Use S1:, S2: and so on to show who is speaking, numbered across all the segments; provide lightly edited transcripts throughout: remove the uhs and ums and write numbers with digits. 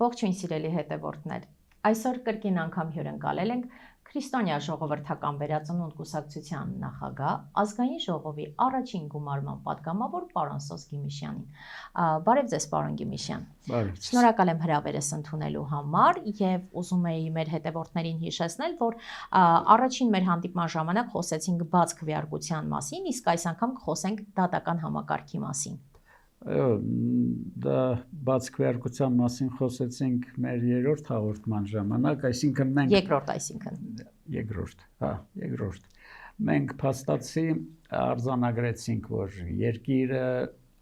S1: Ողջույն սիրելի հետևորդներ, այսօր կրկին անգամ հյուրընկալել ենք Քրիստոնյա ժողովրդական վերածնունդ կուսակցության նախագահ, ազգային ժողովի առաջին գումարման պատգամավոր պարոն Սոս Գիմիշյանին։ Բարև ձեզ, պարոն Գիմիշյան։ Շնորհակալ եմ հրավերս ընդունելու համար եւ ուզում էի մեր հետևորդներին հիշեցնել, որ առաջին մեր հանդիպման ժամանակ խոսեցինք բաց քվեարկության մասին, իսկ այս անգամ կխոսենք դատական համակարգի մասին։
S2: Դա բաց քվեարկության մասին խոսեցինք մեր երրորդ հաղորդման ժամանակ, այսինքն մենք երկրորդ։ Մենք փաստացի արձանագրեցինք, որ երկիրը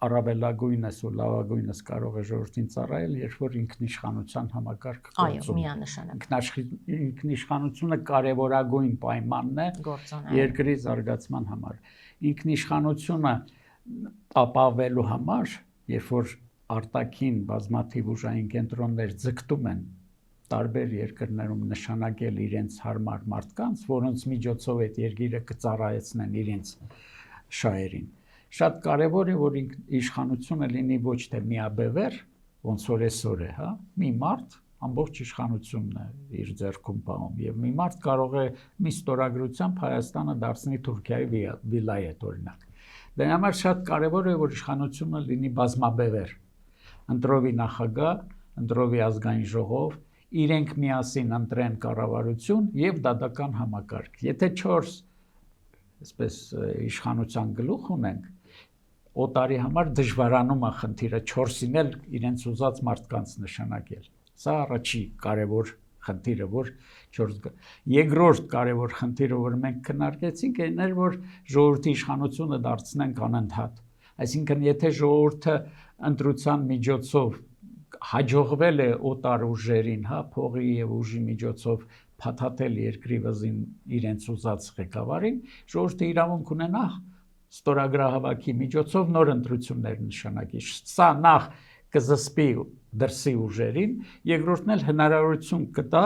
S2: առավելագույնս ու լավագույնս կարող է ժողովրդին ծառայել, երբ որ ինքնիշխանության համակարգ գործում է։ Ինքնիշխանությունը կարևորագույն պայմանն է երկրի զարգացման համար։ Ինքնիշխանությունը ապավելու համար, երբ որ արտաքին բազմաթիվ ուժային կենտրոններ ձգտում են տարբեր երկրներում նշանակել իրենց հարմար մարդկանց, որոնց միջոցով այդ երկիրը կծառայեցնեն իրենց շահերին։ Շատ կարևոր է, որ իշխանությունը լինի ոչ թե միաբևեռ, ոնց որ այսօր է, մի մարդ ամբողջ իշխանությունն է իր ձեռքում պահում, եւ մի մարդ կարող է մի ստորագրությամբ Հայաստանը դարձնի Թուրքիայի վիլայետ օրինակ։ Դրա համար շատ կարևոր է, որ իշխանությունը լինի բազմաբևեռ, ընտրովի նախագահ, ընտրովի ազգային ժողով, իրենք միասին ընտրեն կառավարություն եւ դատական համակարգ։ Եթե 4 այսպես իշխանության գլուխ ունենք, օտարի համար դժվարանում է խնդիրը 4-ին էլ իրենց ուզած մարդկանց նշանակել։ Սա առաջի կարևոր խնդիրը, որ 4 երկրորդ կարևոր խնդիրը, որ մենք քննարկեցինք, այն էր, որ ժողովրդի իշխանությունը դարձնենք անընդհատ։ Այսինքն, եթե ժողովուրդը ընտրության միջոցով հաջողվել է օտար ուժերին, փողի եւ ուժի միջոցով փաթաթել երկրի վզին իրենց ուզած ղեկավարին, ժողովուրդը իրավունք ունենա ստորագրահավաքի միջոցով նոր ընտրություններ նշանակի։ Սա նախ կզսպի դրսի ուժերին, երկրորդն էլ հնարավորություն կտա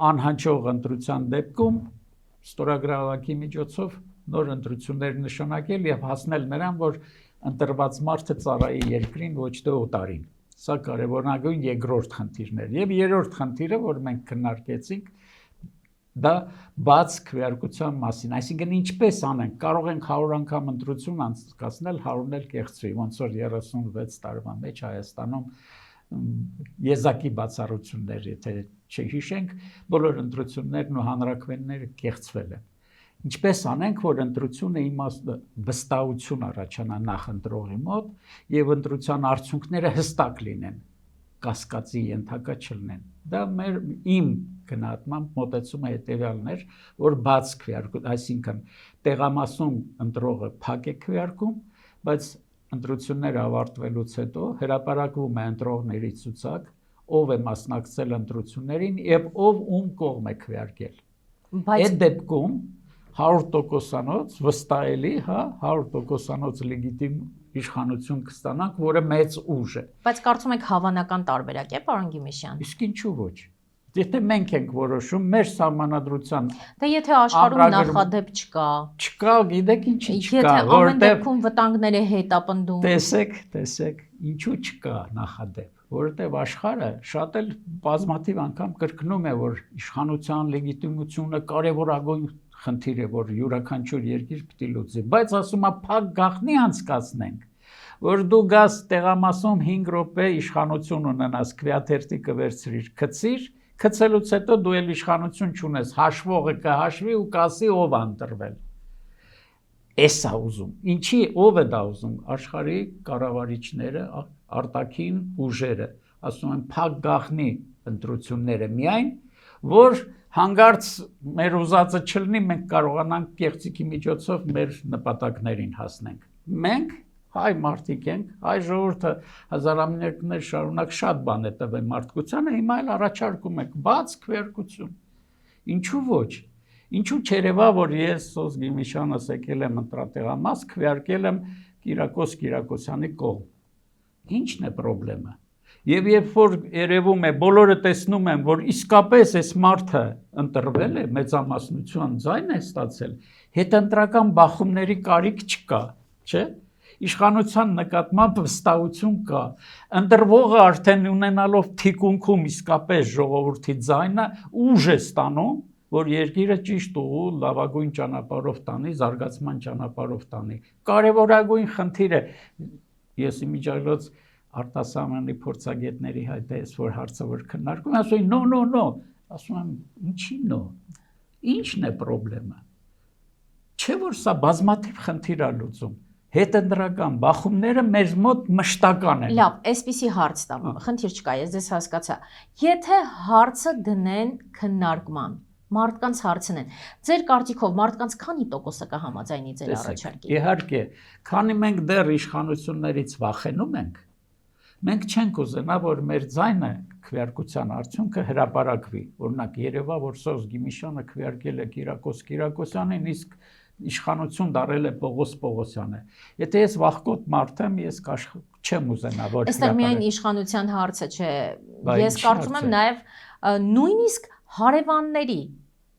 S2: անհաջող ընտրության դեպքում ստորագրահավաքի միջոցով նոր ընտրություններ նշանակել եւ հասնել նրան, որ ընտրված մարդը ծառայի երկրին, ոչ թե օտարին։ Սա կարևորագույն երկրորդ խնդիրն էր։ Եվ երրորդ խնդիրը, որ մենք քննարկեցինք, դա բաց քվեարկության մասին, այսինքն ինչպես անենք, կարող ենք 100 անգամ ընտրություն անցկացնել, 100-ն էլ կեղծվի, ոնց որ 36 տարվա մեջ Հայաստանում եզակի բացառություններ, եթե չհիշենք, բոլոր ընտրություններն ու հանրաքվեները կեղծվել են։ Ինչպես անենք, որ ընտրությունը վստահություն առաջանա նախընտրողի մոտ եւ ընտրության արդյունքները հստակ լինեն, կասկածի ենթակա չլինեն։ Դա իմ գնահատմամբ մոտեցումը հետեւյալն էր, որ բաց քվեարկում, այսինքն տեղամասում ընտրողը փակ է քվեարկում, բայց ընտրությունները ավարտվելուց հետո հրապարակվում է ընտրողների ցուցակ, ով է մասնակցել ընտրություններին եւ ով ում կողմ է քվեարկել։ Այդ դեպքում 100%-անոց վստահելի, 100%-անոց լեգիտիմ իշխանություն կստանանք, որը մեծ ուժ է։
S1: Բայց կարծում եք հավանական տարբերակ է, պարոն Գիմիշյան։
S2: Իսկ ինչու ոչ։ Եթե մենք ենք որոշում մեր սահմանադրության։
S1: Դե եթե աշխարհում նախադեպ
S2: չկա, գիտեք ինչի չկա,
S1: եթե ամեն դեպքում վտանգները հետապնդում։
S2: Տեսեք, ինչու չկա նախադեպ, որովհետև աշխարհը շատ էլ բազմաթիվ անգամ կրկնում է, որ իշխանության լեգիտիմությունը կարևորագույն խնդիր է, որ յուրաքանչյուր երկիր պետք է լուծի, բայց ասում է փակ գաղտնի անցկացնենք, որ դու գաս տեղամասում 5 րոպե իշխանություն ունենաս, քվեաթերթի կվերցրիր, քցելուց հետո դու էլ իշխանություն չունես, հաշվողը կհաշվի ու կասի ով ընտրվել։ Էս է ուզում։ Ինչի ով է դա ուզում։ Աշխարհի կառավարիչները, արտաքին ուժերը, ասում են փակ գաղտնի ընտրությունները միայն, որ հանգարց մեր ուզածը չլինի, մենք կարողանանք կեղծիքի միջոցով մեր նպատակներին հասնենք։ Մենք հայ մարդիկ ենք, հայ ժողովուրդը հազարամյակներ շարունակ շատ բան է տվել մարդկությանը, հիմա էլ առաջարկում ենք բաց քվեարկություն։ Ինչու ոչ։ Ինչու չերևա, որ ես Սոս Գիմիշյանս եկել եմ ընտրատեղամաս, քվեարկել եմ Կիրակոս Կիրակոսյանի կողմ։ Ինչն է խնդրեմը։ Եվ երբ որ երևում է, բոլորը տեսնում են, որ իսկապես այս մարդը ընտրվել է, մեծամասնության ձայն է ստացել, հետընտրական բախումների կարիք չկա, չէ՞։ իշխանության նկատմամբ վստահություն կա։ Ընտրվողը արդեն ունենալով թիկունքում իսկապես ժողովրդի ձայնը ուժ է ստանում, որ երկիրը ճիշտ ուղու լավագույն ճանապարհով տանի, զարգացման ճանապարհով տանի։ Կարևորագույն խնդիրը ես իմիջիայլոց արտասահմանի փորձագետների հետ էս որ հարցը որ քննարկում եմ, ասում են no, ասում եմ ինչի no։ Ինչն է խնդրեմը։ Չէ որ սա բազմաթիվ խնդիր է լուծում։ Հետընտրական բախումները մեզ մոտ մշտական են։
S1: Լավ, այսպիսի հարց տամ, խնդիր չկա, ես ձեզ հասկացա։ Եթե հարցը դնեն քննարկման, մարդկանց հարցն են։ Ձեր կարծիքով մարդկանց քանի տոկոսը կհամաձայնի ձեր առաջարկին։
S2: Իհարկե, քանի մենք դեռ իշխանություններից վախենում ենք, մենք չենք ուզենա, որ մեր ձայնը քվեարկության արդյունքը հրապարակվի։ Օրինակ Երևա, որ Սոս Գիմիշյանը քվեարկել է Կիրակոս Կիրակոսյանին, իսկ իշխանություն դարել է Պողոս Պողոսյանը։ Եթե ես վախկոտ մարդ եմ, ես չեմ ուզենա, որ
S1: այստեղ միայն իշխանության հարցը չէ։ Ես կարծում եմ նաև նույնիսկ հարևանների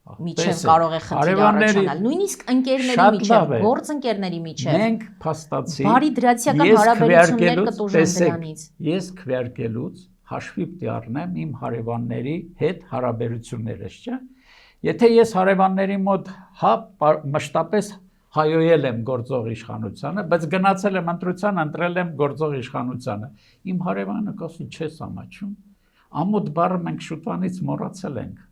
S1: միջև կարող է խնդիր առաջանալ, նույնիսկ ընկերների միջև, գործընկերների միջև։
S2: Մենք փաստացի
S1: բարի դրացիական հարաբերություններ կտուժեն դրանից։
S2: Ես քվեարկելուց հաշվի պիտի առնեմ իմ հարևանների հետ հարաբերություններս, չէ՞։ Եթե ես հարևանների մոտ մշտապես հայոյել եմ գործող իշխանությանը, բայց գնացել եմ ընտրության, ընտրել եմ գործող իշխանությանը, իմ հարևանը կասի չես ամաչում, ամոթ բառը մենք շուտվանից մոռացել ենք։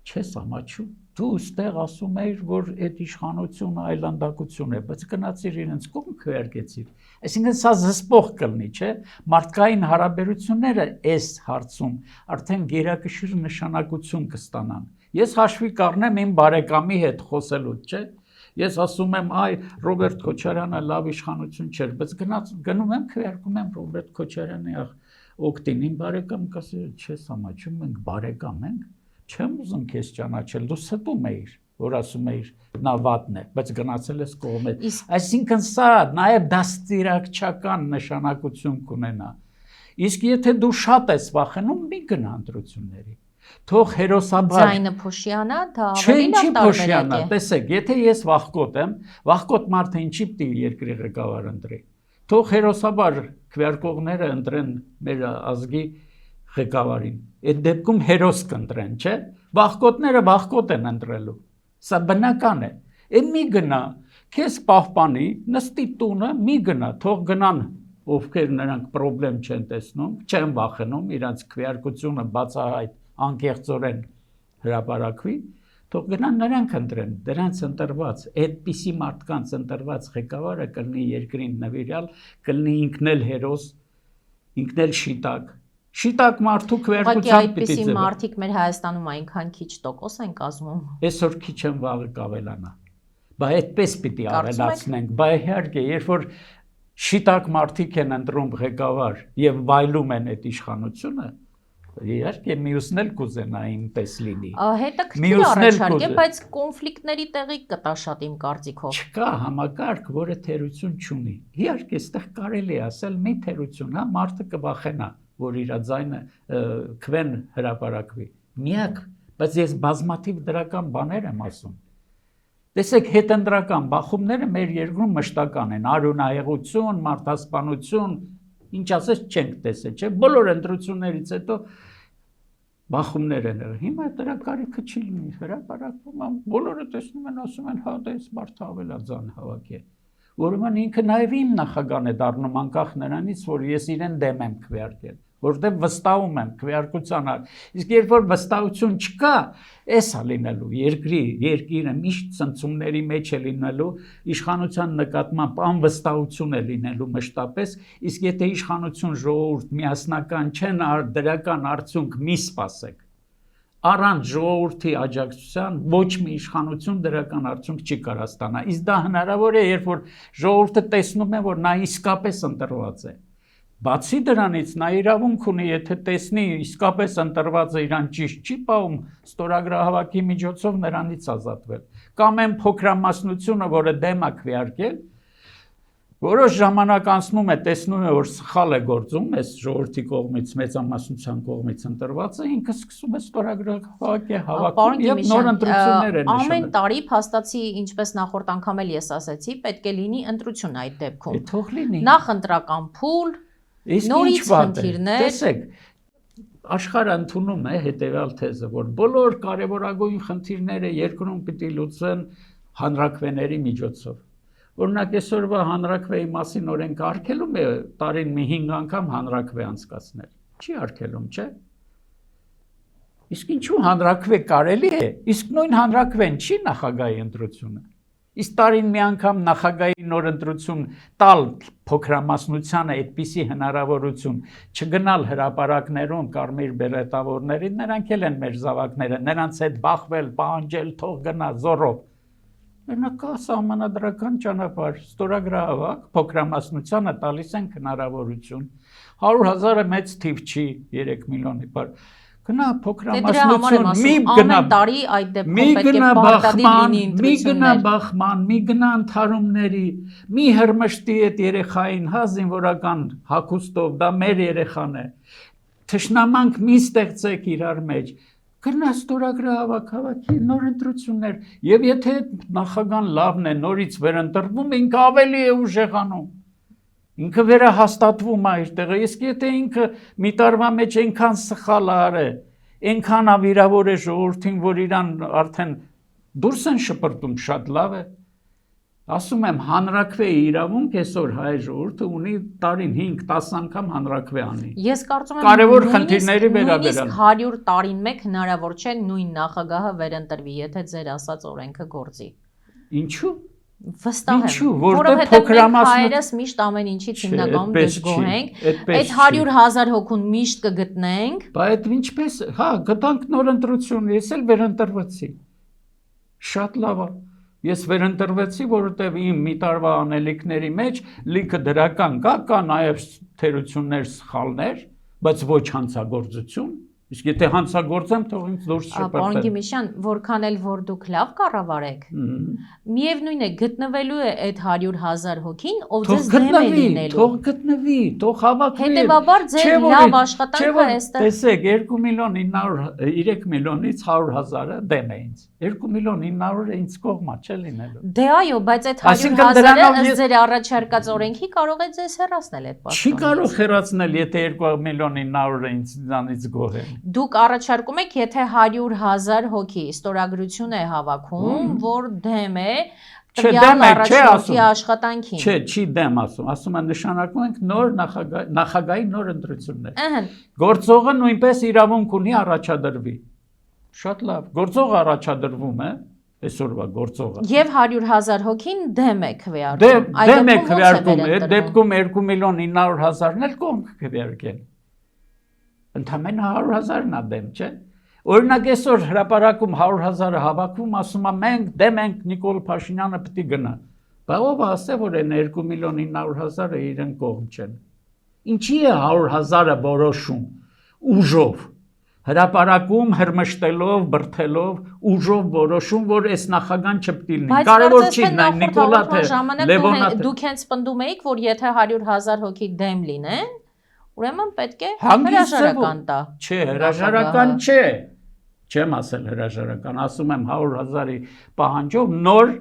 S2: Չես ամաչում, դու ստեղ ասում ես, որ այդ իշխանությունը այլանդակություն է, բայց գնացիր իրենց կողմ քվեարկեցիր։ Այսինքն սա զսպող կլինի, չէ՞։ Մարդկային հարաբերությունները այս հարցում արդեն գերակշիռ նշանակություն կստանան։ Ես հաշվի կառնեմ իմ բարեկամի հետ խոսելուց, չէ՞։ Ես ասում եմ, այ Ռոբերտ Քոչարյանը լավ իշխանություն չէր, բայց գնում եմ քվեարկում եմ Ռոբերտ Քոչարյանի օգտին, իմ բարեկամ կասի, չես ամաչում, մենք բարեկամ ենք։ Չեմ ուզում քեզ ճանաչել, դու ստում էիր, որ ասում էիր նա վատն է, բայց գնացել ես կողմից։ Այսինքն սա նաև դաստիարակչական նշանակություն կունենա։ Իսկ եթե դու շատ ես վախենում, մի գնա ընտրությունների։ Թող հերոսաբար
S1: ձայնը փոշիանա, դա ավելի լավ տարբերակ է։
S2: Տեսեք, եթե ես վախկոտ եմ, վախկոտ մարդը ինչի պիտի երկրի ղեկավար ընտրի։ Թող հերոսաբար քվեարկողները ընտրեն մեր ազգի ղեկավարին։ Այդ դեպքում հերոս կընտրեն, չէ՞։ Վախկոտները վախկոտ են ընտրելու։ Սա բնական է։ Էն մի գնա, քեզ պահպանի, նստի տունը, մի գնա, թող գնան, ովքեր նրանք խնդրեմ չեն տեսնում, չեն վախենում, իրանց քվեարկությունը բացահայտ անկեղծորեն հրապարակվի, թող գնան նրանք ընտրեն, դրանց ընտրված, այդպիսի մարդկանց ընտրված ղեկավարը կլինի երկրին նվիրյալ, կլինի ինքն էլ հերոս, ինքն էլ շիտակ մարդու քվեարկությամբ պիտի
S1: այդպիսի մարդիկ մեր Հայաստանում այնքան քիչ տոկոս են կազմում։
S2: Այսօր քիչ են, վաղը կավելանա։ Բա այդպես պիտի ավելացնենք, բա իհարկե, երբ որ շիտակ մարդիկ են ընտրում ղեկավար եւ վայելում են այդ իշխանությունը, իհարկե մյուսն էլ կուզենա այնպես լինի։
S1: Հետաքրքիր առաջարկ է, բայց կոնֆլիկտների տեղի կտա շատ իմ կարծիքով։
S2: Չկա համակարգ, որը թերություն չունի։ Իհարկե, այստեղ կարելի է ասել մի թերություն, հա, մարդը կվախենա, որ իր ձայնը քվեն հրապարակվի։ Միակ, բայց ես բազմաթիվ դրական բաներ եմ ասում։ Տեսեք, հետընտրական բախումները մեր երկրում մշտական են, արյունահեղություն, մարդասպանություն, ինչ ասես չենք տեսել, չէ՞, բոլոր ընտրություններից հետո բախումներ են եղել։ Հիմա դրա կարիքը չի լինի, հրապարակվում, բոլորը տեսնում են, ասում են, հա, դա էս մարդը ավելաձան հավաք է։ Ուրեմն ինքը նաև իմ նախագահն է դառնում անկախ նրանից, որ ես իրեն դեմ եմ քվեարկել, որտեղ վստահում եմ քվեարկության առ։ Իսկ երբ որ վստահություն չկա, էս է լինելու երկիրը միշտ ցնցումների մեջ է լինելու, իշխանության նկատմամբ անվստահություն է լինելու մշտապես, իսկ եթե իշխանություն ժողովուրդ միասնական չեն, դրական արդյունք մի սպասեք։ Առանց ժողովրդի աջակցության ոչ մի իշխանություն դրական արդյունք չի կարող ստանա։ Իսկ դա հնարավոր է, երբ որ ժողովուրդը տեսնում է, որ նա իսկապես ընտրված է։ Բացի դրանից նա իրավունք ունի, եթե տեսնի իսկապես ընտրվածը իրան ճիշտ չի պահում, ստորագրահավաքի միջոցով նրանից ազատվել։ Կամ այն փոքրամասնությունը, որը դեմ է քվեարկել, Որոշ ժամանակ անցնում է, տեսնում է, որ սխալ է գործում, այս ժողովրդի կողմից, մեծամասնության կողմից ընտրվածը, ինքը սկսում է հավաքում եւ նոր ընտրություններ են նշանակում։
S1: Ամեն տարի փաստացի, ինչպես նախորդ անգամ էլ ես ասացի, պետք է լինի ընտրություն այդ դեպքում։
S2: Թող լինի։
S1: Նախ ընտրական փուլ, նորից խնդիրներ։
S2: Տեսեք, աշխարհը ընդունում է հետեւյալ թեզը, որ բոլոր կարևորագույն խնդիրները երկրում պիտի լուծվեն հանրաքվեների միջոցով։ Օրինակ այսօրվա հանրաքվեի մասին օրենք արգելում է տարին մի 5 անգամ հանրաքվե անցկացնել։ Չի արգելում, չէ՞։ Իսկ ինչու հանրաքվե կարելի է, իսկ նույն հանրաքվեն չի նախագահի ընտրությունը։ Իսկ տարին մի անգամ նախագահի նոր ընտրություն տալ փոքրամասնությանը այդպիսի հնարավորություն չգնալ հրապարակներում կարմիր բերետավորներին, նրանք էլ են մեր զավակները, նրանց հետ բախվել, պահանջել, թող գնա զորով։ Մենակ կա սահմանադրական ճանապարհ, ստորագրահավաք, փոքրամասնությանը տալիս են հնարավորություն։ 100,000-ը մեծ թիվ չի, 3 միլիոնի բար։ Գնա փոքրամասնություն, մի գնա
S1: տարի այդ դեպքում պետք է պարտադիր լինի ընտրություններ։
S2: Մի գնա բախման, մի գնա ընթարումների, մի հրմշտի այդ երեխային հա զինվորական հագուստով, դա մեր երեխան է։ Թշնամանք մի ստեղծեք իրար մեջ։ Գնա ստորագրահավաք հավաքի նոր ընտրություններ, եւ եթե նախագահան լավն է, նորից վերընտրվում, ինքը ավելի է ուժեղանում։ Ինքը վերահաստատվում է այդտեղը, իսկ եթե ինքը մի տարվա մեջ այնքան սխալ արե, այնքան ավիրավոր է ժողովրդին, որ իրան արդեն դուրս են շպրտում, շատ լավ է։ Ասում եմ, հանրաքվեի իրավունք այսօր հայ ժողովուրդը ունի տարին 5-10 անգամ հանրաքվե անի։
S1: Ես կարծում եմ,
S2: կարևոր խնդիրների վերաբերյալ
S1: 100 տարին մեկ հնարավոր չէ նույն նախագահը վերընտրվի, եթե ձեր ասած օրենքը գործի։
S2: Ինչու՞։
S1: Վստահ եմ,
S2: որովհետև փոքրամասնություն
S1: հայերս միշտ ամեն ինչից հիմնականում դժգոհ ենք, այդ 100,000 հոգուն միշտ կգտնենք։
S2: Բայց ինչպես, հա, գտանք նոր ընտրություն, ես էլ վերընտրվեցի։ Շատ լավ է։ Ես վերընտրվեցի, որովհետև իմ մի տարվա անելիքների մեջ լիքը դրական կա նաև թերություններ, սխալներ, բայց ոչ հանցագործություն։ Իսկ եթե հանցագործեմ, թող ինձ դուրս շպրտեն։
S1: Պարոն Գիմիշյան, որքան էլ որ դուք լավ կառավարեք, միևնույն է գտնվելու է այդ 100,000 հոգին, ով ձեզ դեմ է լինելու։
S2: Թող գտնվի, թող հավաքվի։
S1: Հետևաբար ձեր լավ աշխատանքը այստեղ։
S2: Տեսեք, 2,900,000, 3 միլիոնից 100,000-ը դեմ է ինձ։ 2,900,000-ը ինձ կողմա չէ լինելու։
S1: Դե այո, բայց այդ 100,000-ը ըստ ձեր առաջարկած օրենքի կարող է ձեզ հեռացնել այդ պաշտոնից։
S2: Չի կարող հեռացնել, եթե 2,900,000-ը ինձանից գոհ է։
S1: Դուք առաջարկում եք, եթե 100,000 հոգի ստորագրություն է հավաքում, որ դեմ է տվյալ առաջնորդի աշխատանքին։
S2: Չէ, չի դեմ ասում, ասում են նշանակում ենք նոր նախագահի նոր ընտրություններ։ Գործողը նույնպես իրավունք ունի առաջադրվի։ Շատ լավ, գործողը առաջադրվում է, այսօրվա գործողը։
S1: Եվ 100,000 հոգին դեմ է քվեարկում։
S2: Դեմ է քվեարկում, այդ դեպքում 2,900,000-ն էլ կողմ քվեարկեն։ Ընդամենը 100,000-ն է դեմ, չէ՞։ Օրինակ այսօր հրապարակում 100,000-ը հավաքում, ասում է մենք դեմ ենք Նիկոլ Փաշինյանը պետք է գնա։ Բա ով ասե որ այն 2,900,000-ը իրեն կողմ չեն։ Ինչի է 100,000-ը որոշում ուժով։ Հրապարակում հրմշտելով, բրթելով, ուժով որոշում, որ այս նախագահան չպետք է լինի։ Կարևոր չի Նիկոլա թե Լևոնա։
S1: Դուք հենց պնդում եք, որ եթե 100,000 հոգի դեմ լինեն, ուրեմն պետք է հրաժարական տա։
S2: Չէ, հրաժարական չէ։ Չեմ ասել հրաժարական, ասում եմ 100,000-ի պահանջով նոր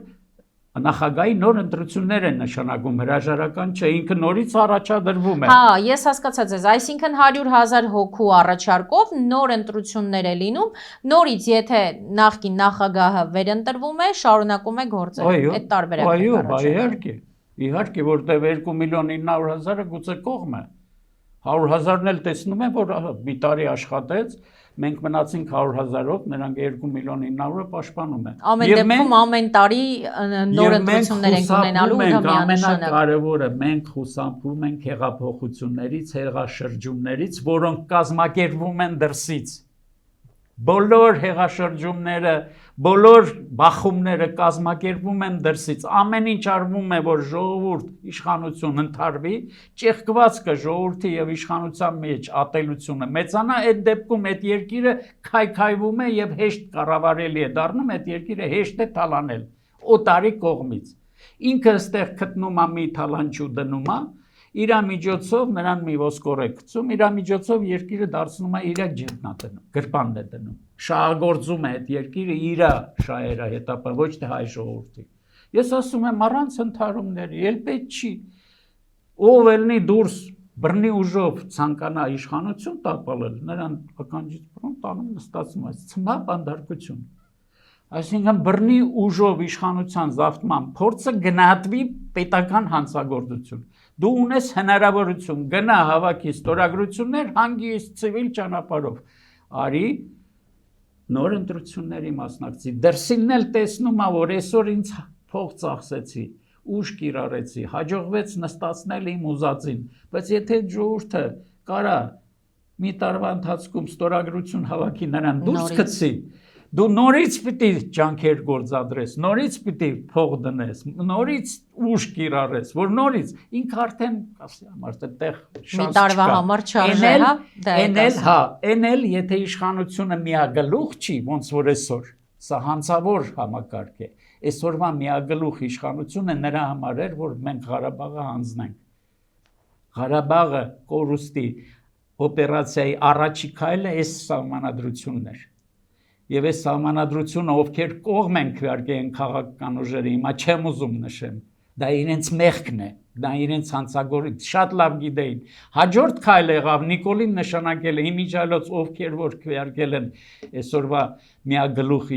S2: նախագահի նոր ընտրություններ են նշանակում, հրաժարական չէ, ինքը նորից առաջադրվում է։
S1: Հա, ես հասկացա ձեզ, այսինքն 100,000 հոգու առաջարկով նոր ընտրություններ է լինում, նորից եթե նախկին նախագահը վերընտրվում է, շարունակում է գործել։ Այդ տարբերակն է։
S2: Այո, իհարկե, որտեղ 2,900,000-ը գուցե կողմ է։ 100,000-ն էլ տեսնում են, որ մի տարի աշխատեց, մենք մնացինք 100,000-ով, նրանք 2,900,000-ը պաշտպանում են։
S1: Ամեն դեպքում ամեն տարի նոր ընտրություններ են ունենալու ու դա միանշանակ։
S2: Ամենակարևորը մենք խուսափում ենք հեղափոխություններից, հեղաշրջումներից, որոնք կազմակերպվում են դրսից։ Բոլոր հեղաշրջումները, բոլոր բախումները կազմակերպվում են դրսից։ Ամեն ինչ արվում է, որ ժողովուրդ իշխանություն ընթարվի, ճեղքված կը ժողովրդի եւ իշխանության մեջ ատելությունը մեծանա, այդ դեպքում այդ երկիրը քայքայվում է եւ հեշտ կառավարելի է դառնում, այդ երկիրը հեշտ է թալանել օտարի կողմից։ Ինքը այստեղ գտնում է մի թալանչու դնում է, իր միջոցով նրան մի ոսկոր է գցում, իր միջոցով երկիրը դարձնում է իր ջիտնա դնում, գրպանն է դնում։ Շահագործում է այդ երկիրը իր շահերը հետապա, ոչ թե հայ ժողովրդի։ Ես ասում եմ առանց ընդհարումների, ել պետք չի։ Ով ելնի դուրս բռնի ուժով ցանկանա իշխանություն տապալել, նրան ականջից բռն տանում նստածում է, ցմա բանդարկություն։ Այսինքն բռնի ուժով իշխանության զավթման փորձը գնահատվի պետական հանցագործություն։ Դու ունես հնարավորություն գնա հավաքի ստորագրություններ հանգիստ ցիվիլ ճանապարհով։ Արի նոր ընտրությունների մասնակցի։ Դրսինն էլ տեսնում ա, որ այսօր ինձ փող ծախսեցի, ուժ կիրառեցի, հաջողվեց նստացնել իմ ուզածին, բայց եթե ժողովուրդը կարա մի տարվա ընթացքում ստորագրություն հավաքի նրան դուրս գցի, դու նորից պիտի ջանքեր գործադրես, նորից պիտի փող դնես, նորից ուժ կիրառես, որ նորից ինքը արդեն ասի ամարտը տեղ շանս չկա։ Մի տարվա
S1: համար չարժե, հա,
S2: Էն էլ եթե իշխանությունը միագլուխ չի, ոնց որ այսօր, սա հանցավոր համակարգ է։ Այսօրվա միագլուխ իշխանությունը նրա համար էր, որ մենք Ղարաբաղը հանձնենք։ Ղարաբաղը կորուստի օպերացիայի առաջի քայլը այս սահմանադրությունն էր։ Եվ այս սահմանադրությունը ովքեր կողմ են քվեարկեն քաղաքական ուժերը, հիմա չեմ ուզում նշեմ, դա իրենց մեղքն է, դա իրենց հանցագործ շատ լավ գիտեին։ Հաջորդ քայլը եղավ Նիկոլին նշանակել է իմիջիալոց ովքեր որ քվեարկել են այսօրվա միագլուխ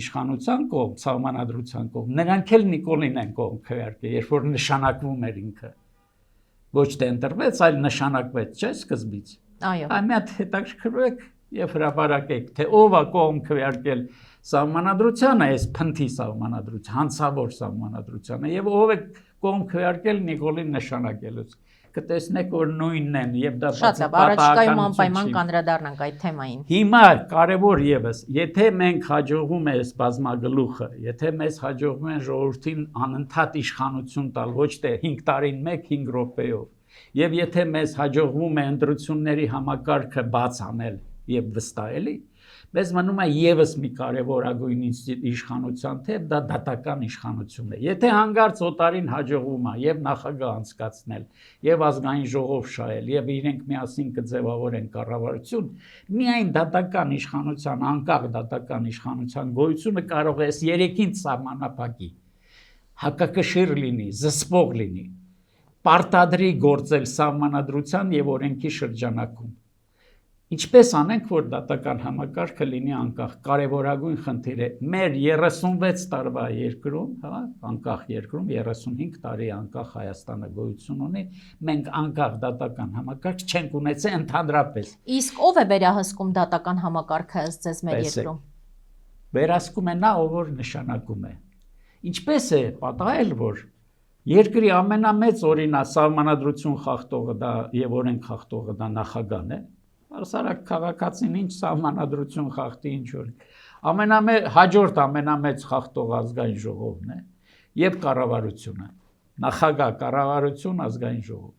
S2: իշխանության կողմ, սահմանադրության կողմ, նրանք էլ Նիկոլին են կողմ քվեարկել, երբ որ նշանակվում էր ինքը։ Ոչ թե ընտրվեց, այլ նշանակվեց, չէ՞ սկզբից։
S1: Այո։
S2: Այ մի հատ հետաքրքրեք եւ հրապարակեք, թե ով է կողմ քվեարկել սահմանադրությանը, այս փնթի սահմանադրության, հանցավոր սահմանադրությանը եւ ով է կողմ քվեարկել Նիկոլին նշանակելուց։ Կտեսնեք, որ նույնն են եւ դա
S1: շատ լավ, առաջիկայում անպայման կանդրադառնանք այդ թեմային։
S2: Հիմա կարևոր եւս, եթե մենք հաջողվում է այս բազմագլուխը, եթե մեզ հաջողվում է ժողովրդին անընդհատ իշխանություն տալ, ոչ թե 5 տարին 1-5 րոպեով, եւ եթե մեզ հաջողվում է ընտրությունների համակարգը բաց անել եւ վստահելի, մեզ մնում է եւս մի կարևորագույն իշխանության թեև դա դատական իշխանություն է։ Եթե հանգարց օտարին հաջողվում է եւ նախագահ անցկացնել, եւ ազգային ժողով շահել, եւ իրենք միասին կձևավորեն կառավարություն, միայն դատական իշխանության, անկախ դատական իշխանության գոյությունը կարող է այս երեքին սահմանափակի, հակակշիռ լինի, զսպող լինի, պարտադրի գործել սահմանադրության եւ օրենքի շրջանակում։ Ինչպես անենք, որ դատական համակարգը լինի անկախ, կարևորագույն խնդիր է։ Մեր 36 տարվա երկրում, հա, անկախ երկրում 35 տարի անկախ Հայաստանը գոյություն ունի, մենք անկախ դատական համակարգ չենք ունեցել ընդհանրապես։
S1: Իսկ ով է վերահսկում դատական համակարգը ըստ ձեզ մեր երկրում։
S2: Վերահսկում է նա, ով որ նշանակում է։ Ինչպես է պատահել, որ երկրի ամենամեծ օրինակ սահմանադրություն խախտողը դա եւ օրենք խախտողը դա նախագահն է։ Արսարակ քաղաքացին ինչ սահմանադրություն խախտի ինչ որ հաջորդ ամենամեծ խախտող ազգային ժողովն է եւ կառավարությունը նախագահ կառավարություն ազգային ժողով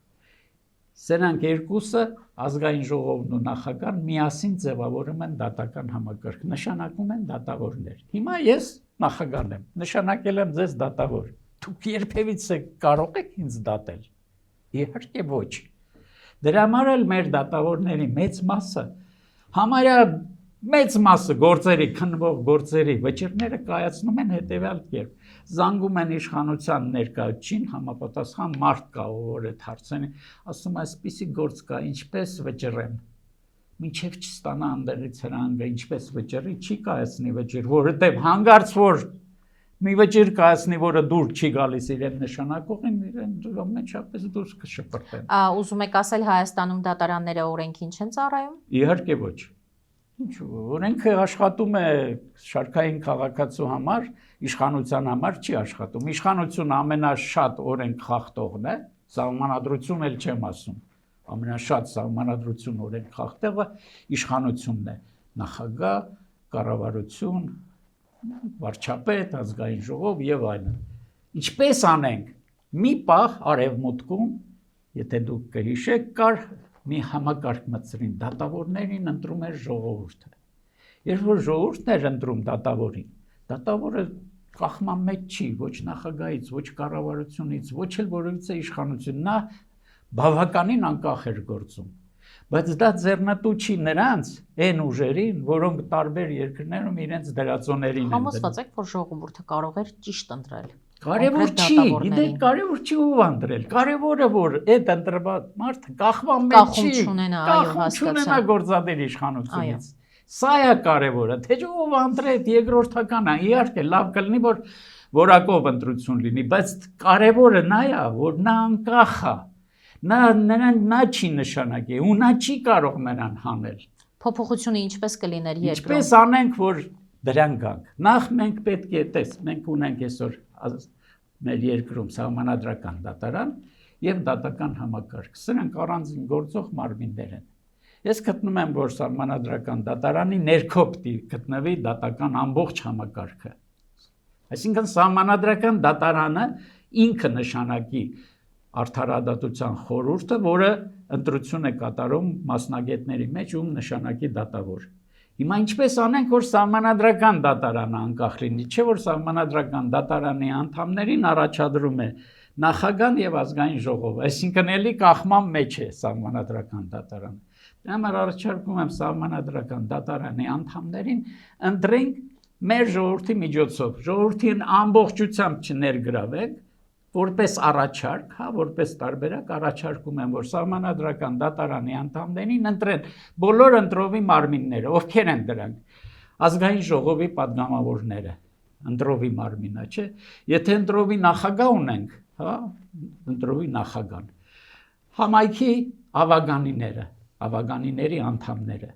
S2: սրանք երկուսը ազգային ժողովն ու նախագահն միասին ձևավորում են դատական համակարգ նշանակում են դատավորներ հիմա ես նախագահն եմ նշանակել եմ ձեզ դատավոր դուք երբևիցե կարող եք ինձ դատել իհարկե ոչ Դրա համար էլ մեր դատավորների մեծ մասը, համարյա մեծ մասը գործերի, քննվող գործերի վճիռները կայացնում են հետևյալ կերպ։ Զանգում են իշխանության ներկայացին, համապատասխան մարդ կա, որ այդ հարցերը ասում այսպիսի գործ կա, ինչպես վճռեմ։ Մինչև չստանա անդերից հրանգը, ինչպես վճռի, չի կայացնի վճիռ, որովհետև հանգարց որ մի վճիռ կայացնի, որը դուր չի գալիս իրեն նշանակողին, իրեն ամենչապես դուրս կշպրտեն։
S1: Ուզում եք ասել Հայաստանում դատարանները օրենքին չեն ծառայում։
S2: Իհարկե ոչ։ Ինչ օրենքը աշխատում է շարքային քաղաքացու համար, իշխանության համար չի աշխատում։ Իշխանությունը ամենաշատ օրենք խախտողն է, սահմանադրություն էլ չեմ ասում։ Ամենաշատ սահմանադրություն օրենք խախտողը իշխանությունն է։ Նախագահ, կառավարություն վարչապետ, ազգային ժողով եւ այլն։ Ինչպես անենք։ Մի պահ արևմուտքում, եթե դուք կհիշեք, կար մի համակարգ մտցրին դատավորներին ընտրում էր ժողովուրդը։ Երբ որ ժողովուրդն էր ընտրում դատավորին, դատավորը կախման մեջ չի, ոչ նախագահից, ոչ կառավարությունից, ոչ էլ որևիցե իշխանություն, նա բավականին անկախ էր գործում։ Բայց դա ձեռնտու չի նրանց այն ուժերին, որոնք տարբեր երկրներում իրենց դրածոներին են։
S1: Համոզված եք, որ ժողովուրդը կարող էր ճիշտ ընտրել։
S2: Կարևոր չի, գիտեք, կարևոր չի ով ընտրել։ Կարևորը որ այդ ընտրված մարդը կախման մեջ չի, կախում չունենա գործադիր իշխանությունից։ Սա է կարևորը, թե ով ընտրեց երկրորդականը, իհարկե լավ կլինի որ որակով ընտրություն լինի, բայց կարևորը նա է, որ նա անկախ է։ Նա չի նշանակի, ու նա չի կարող նրան հանել։
S1: Փոփոխությունը ինչպես կլիներ երկրում։
S2: Ինչպես անենք, որ դրան գանք։ Նախ մենք պետք է մենք ունենք այսօր մեր երկրում սահմանադրական դատարան եւ դատական համակարգ։ Սրանք առանձին գործող մարմիններ են։ Ես գտնում եմ, որ սահմանադրական դատարանի ներքո պիտի գտնվի դատական ամբողջ համակարգը։ Այսինքն սահմանադրական դատարանը ինքը նշանակի արդարադատության խորհուրդը, որը ընտրություն է կատարում մասնագետների մեջ ում նշանակի դատավոր։ Հիմա ինչպես անենք, որ սահմանադրական դատարանը անկախ լինի, չէ՞ որ սահմանադրական դատարանի անդամներին առաջադրում է նախագահան եւ ազգային ժողովը, այսինքն էլի կախման մեջ է սահմանադրական դատարանը։ Դրա համար առաջարկում եմ սահմանադրական դատարանի անդամներին ընտրենք մեր ժողովրդի միջոցով, ժողովրդին ամբողջությամբ չներգրավենք, որպես առաջարկ, որպես տարբերակ առաջարկում եմ, որ սահմանադրական դատարանի անդամներին ընտրեն բոլոր ընտրովի մարմինները, ովքեր են դրանք, ազգային ժողովի падգամավորները, ընտրովի մարմինը, չէ՞, եթե ընտրովի նախագահ ունենք, ընտրովի նախագահան, համայնքի ավագանիների անդամները,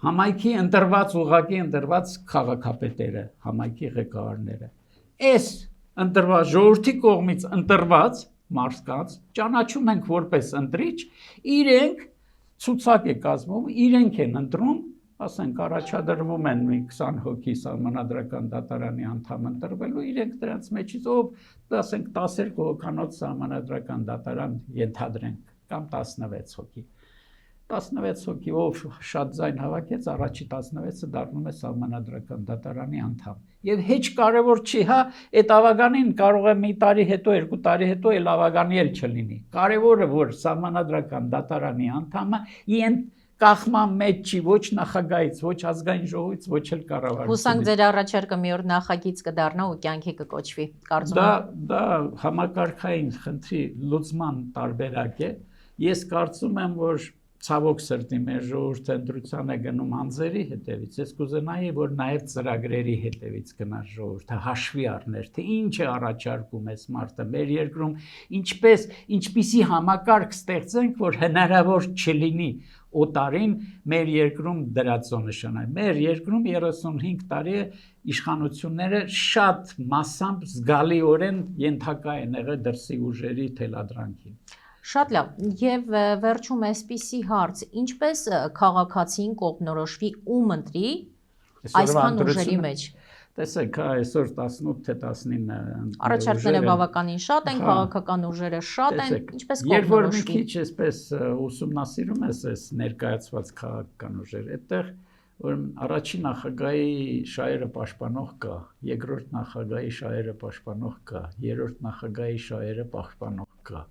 S2: համայնքի ընտրված ուղղակի ընտրված քաղաքապետերը, համայնքի ղեկավարները, այս ընտրված ժողովրդի կողմից ընտրված մարդկանց ճանաչում ենք որպես ընտրիչ, իրենք ցուցակ է կազմում, իրենք են ընտրում, ասենք առաջադրվում են 20 հոգի սահմանադրական դատարանի անդամ ընտրվելու, իրենք դրանց մեջից ասենք 12 հոգանոց սահմանադրական դատարան ենթադրենք կամ 16 հոգի։ 16 հոգի ով շատ ձայն հավաքեց, առաջի 16-ը դառնում է սահմանադրական դատարանի անդամ։ Եվ հեչ կարևոր չի, այդ ավագանին կարող է մի տարի հետո, 2 տարի հետո էլ ավագանի էլ չլինի։ Կարևորը որ սահմանադրական դատարանի անդամը կախման մեջ չի ոչ նախագահից, ոչ ազգային ժողովից, ոչ էլ կառավարությունից։ Հուսանք
S1: ձեր առաջարկը մի օր նախագիծ կդառնա ու կյանքի կկոչվի։ Կարծում
S2: եմ դա համակարգային խնդրի լուծման տարբերակ է։ Ես կարծում եմ, որ ցավոք սրտի մեր ժողովուրդը ընտրության է գնում անձերի հետևից, ես կուզենայի, որ նաև ծրագրերի հետևից գնար ժողովուրդը, հաշվի առներ, թե ինչ է առաջարկում այս մարդը մեր երկրում, ինչպիսի համակարգ ստեղծենք, որ հնարավոր չլինի օտարին մեր երկրում դրածո նշանակի։ Մեր երկրում 35 տարի է իշխանությունները շատ մասամբ զգալիորեն ենթակա են եղել դրսի ուժերի թելադրանքին։
S1: Շատ լավ, եւ վերջում այսպիսի հարց, ինչպես քաղաքացին կողմնորոշվի ում ընտրի այսքան ուժերի մեջ։
S2: Տեսեք, այսօր 18 թե 19
S1: առաջարկները բավականին շատ են, քաղաքական ուժերը շատ են, ինչպես կողմնորոշվի։
S2: Երբ որ մի քիչ այսպես ուսումնասիրում ես այս ներկայացված քաղաքական ուժերը, այդտեղ որ առաջին նախագահի շահերը պաշտպանող կա, երկրորդ նախագահի շահերը պաշտպանող կա, երրորդ նախագահի շահերը պաշտպանող կա։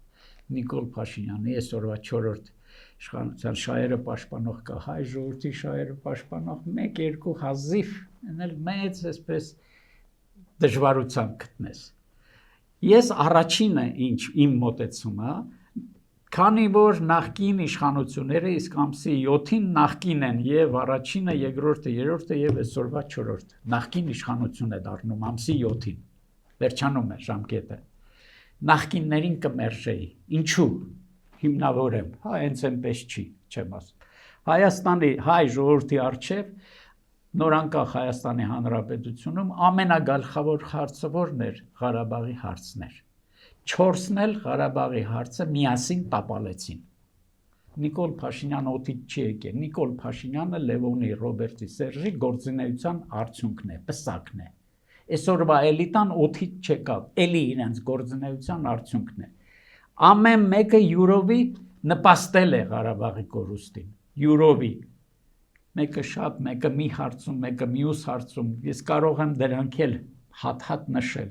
S2: Նիկոլ Փաշինյանի այսօրվա 4-րդ իշխանության շահերը պաշտպանող կա, հայ ժողովրդի շահերը պաշտպանող 1-2 հազիվ, այնել մեծ այսպես դժվարությամբ գտնես։ Ես առաջինը ինչ իմ մոտեցումը, քանի որ նախկին իշխանությունները իսկ ամսի 7-ին նախկին են եւ առաջինը, երկրորդը, երրորդը եւ այսօրվա 4-րդ նախկին իշխանություն է դառնում ամսի 7-ին։ Վերջանում է ժամկետը։ Նախկիններին կմերժեի։ Ինչու՞։ Հիմնավոր եմ, հենց այնպես չի, չեմ ասում։ Հայաստանի հայ ժողովրդի արչև նորանկախ Հայաստանի Հանրապետությունում ամենագլխավոր հարցը որն էր՝ Ղարաբաղի հարցն էր։ 4-ն էլ Ղարաբաղի հարցը միասին տապալեցին։ Նիկոլ Փաշինյանը օդից չի եկել։ Նիկոլ Փաշինյանը Լևոնի, Ռոբերտի, Սերժի գործունեության արդյունքն է, պսակն է։ Այսօրվա էլիտան օդից չեկավ, էլի իրենց գործունեության արդյունքն է։ Ամեն մեկը յուրովի նպաստել է Ղարաբաղի կորուստին, յուրովի։ Մեկը շատ, մեկը մի հարցում, մեկը մյուս հարցում, ես կարող եմ դրանք էլ հատ նշել։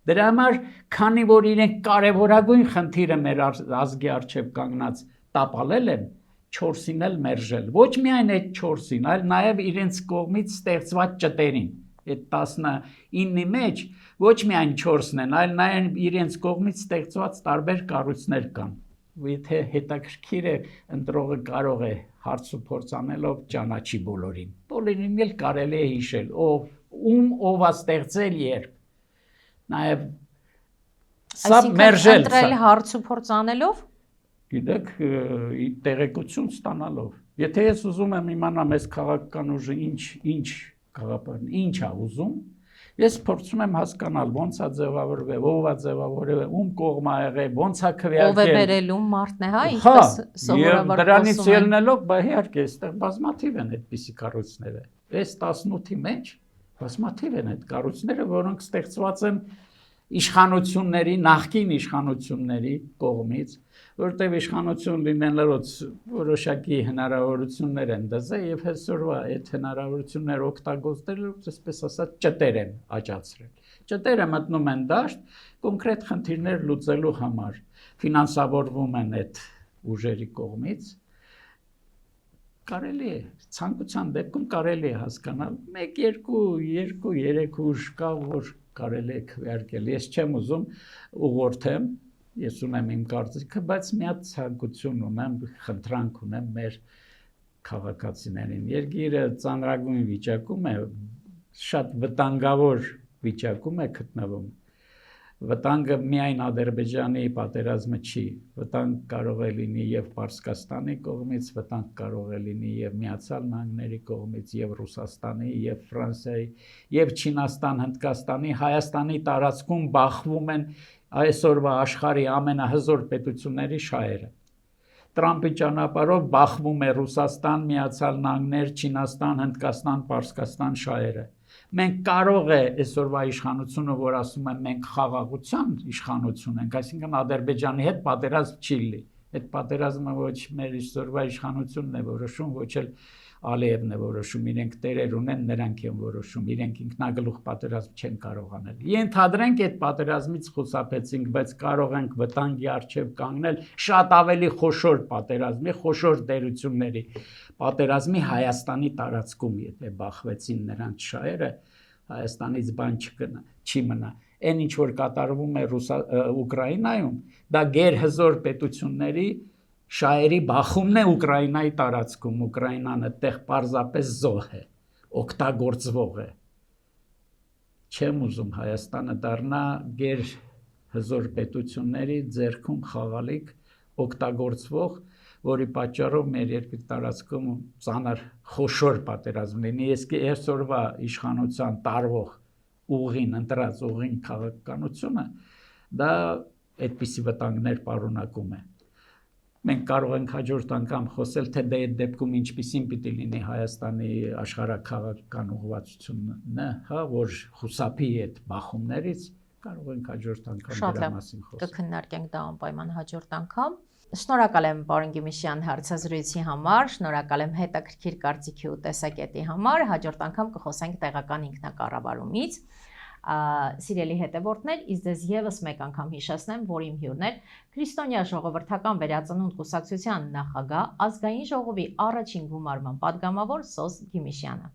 S2: Դրա համար, քանի որ իրենք կարևորագույն խնդիրը մեր ազգի առջև կանգնած տապալել են, 4-ին էլ մերժել։ Ոչ միայն այդ 4-ին, այլ նաև իրենց կողմից ստեղծված ճտերին։ Այդ 19-ի մեջ ոչ միայն 4-ն են, այլ նաև իրենց կողմից ստեղծված տարբեր կառույցներ կան։ Եթե հետաքրքիր է, ընտրողը կարող է հարց ու փորձ անելով ճանաչի բոլորին։ Բոլորին էլ կարելի է հիշել, ով է ստեղծել երբ։ Նաև սա մերժել։
S1: Ընտրել հարց ու փորձ անելով։
S2: Գիտեք, տեղեկություն ստանալով։ Եթե ես ուզում եմ իմանամ այս քաղաքական ուժը ինչ է ուզում, ես փորձում եմ հասկանալ ոնց է ձևավորվել, ով է ձևավորվել, ում կողմ է եղել, ոնց է քվեարկել։
S1: Ով է բերելում մարդն է, հա, ինչպես սովորաբար
S2: դրանից ելնելով, իհարկե, այստեղ բազմաթիվ են այդպիսի կառույցները։ Այս 18-ի մեջ բազմաթիվ են այդ կառույցները, որոնք ստեղծված են իշխանությունների, նախկին իշխանությունների կողմից, որտեղ իշխանություն լինելով որոշակի հնարավորություններ են դզել եւ այսօրվա այդ հնարավորությունները օգտագործելով, այսպես ասած, ճտեր են աճացրել։ Ճտերը մտնում են դաշտ կոնկրետ խնդիրներ լուծելու համար, ֆինանսավորվում են այդ ուժերի կողմից։ Կարելի է, ցանկության դեպքում կարելի է հասկանալ 1, 2, 3 ուժ կա, որ կարելի է քվեարկել։ Ես չեմ ուզում ուղղորդեմ, ես ունեմ իմ կարծիքը, բայց մի հատ ցանկություն ունեմ, խնդրանք ունեմ մեր քաղաքացիներին։ Երկիրը ծանրագույն վիճակում է, շատ վտանգավոր վիճակում է գտնվում։ Վտանգը միայն Ադրբեջանի պատերազմը չի, վտանգ կարող է լինի եւ Պարսկաստանի կողմից, վտանգ կարող է լինի եւ Միացյալ Նահանգների կողմից, եւ Ռուսաստանի, եւ Ֆրանսիայի, եւ Չինաստան, Հնդկաստանի, Հայաստանի տարածքում բախվում են այսօրվա աշխարհի ամենահզոր պետությունների շահերը։ Տրամպի ճանապարհով բախվում է Ռուսաստան, Միացյալ Նահանգներ, Չինաստան, Հնդկաստան, Պարսկաստան շահերը։ Մենք կարող է այսօրվա իշխանությունը, որ ասում են մենք խաղաղության իշխանություն ենք, այսինքն Ադրբեջանի հետ պատերազմ չի լինի։ Այդ պատերազմը ոչ մեր այսօրվա իշխանությունն է որոշում, ոչ էլ Ալիևն է որոշում, իրենք տերեր ունեն, նրանք են որոշում, իրենք ինքնագլուխ պատերազմ չեն կարող անել։ Ենթադրենք այդ պատերազմից խուսափեցինք, բայց կարող ենք վտանգի առջև կանգնել շատ ավելի խոշոր պատերազմի, խոշոր դերությունների պատերազմի Հայաստանի տարածքում, եթե բախվեցին նրանց շահերը, Հայաստանից բան չի մնա։ Այն ինչ որ կատարվում է Ուկրաինայում, դա գերհզոր պետությունների շահերի բախումն է Ուկրաինայի տարածքում, Ուկրաինան այդտեղ պարզապես զոհ է, օգտագործվող է։ Չեմ ուզում Հայաստանը դառնա գերհզոր պետությունների ձեռքում խաղալիք օգտագործվող, որի պատճառով մեր երկրի տարածքում ծանր խոշոր պատերազմ լինի։ Այսօրվա իշխանության տարվող ուղին, ընտրած ուղին քաղաքականությունը, դա այդպիսի վտանգներ պարունակում է։ Մենք կարող ենք հաջորդ անգամ խոսել, թե այդ դեպքում ինչպիսին պիտի լինի Հայաստանի աշխարհաքաղաքական ուղղվածությունը, հա, որ խուսափի այդ բախումներից, կարող ենք հաջորդ անգամ դրա մասին խոսել։
S1: Կքննարկենք դա անպայման հաջորդ անգամ։ Շնորհակալ եմ պարոն Գիմիշյան հարցազրույցի համար, շնորհակալ եմ հետաքրքիր կարծիքի ու տեսակետի համար, հաջորդ անգամ կխոսենք տեղական ինքնակառավարումից։ Սիրելի հետևորդներ, իսկ ձեզ եւս մեկ անգամ հիշեցնեմ, որ իմ հյուրն էր Քրիստոնյա ժողովրդական վերածնունդ կուսակցության նախագահ, ազգային ժողովի առաջին գումարման падգամավոր Սոս Գիմիշյանը։